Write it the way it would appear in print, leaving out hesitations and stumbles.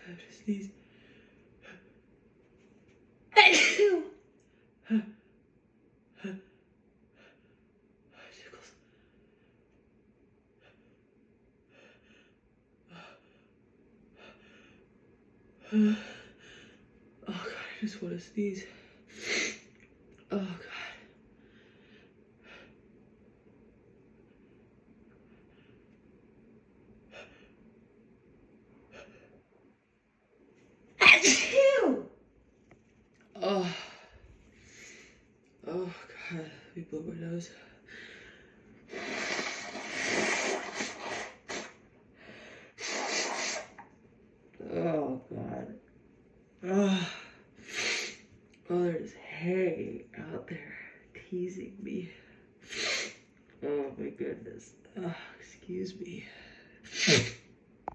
I have to sneeze. Tickles. Oh God, I just want to sneeze. Oh God. Oh. Oh God, let me blow my nose. Oh God. Oh, oh, there's hay out there teasing me. Oh my goodness. Oh, excuse me.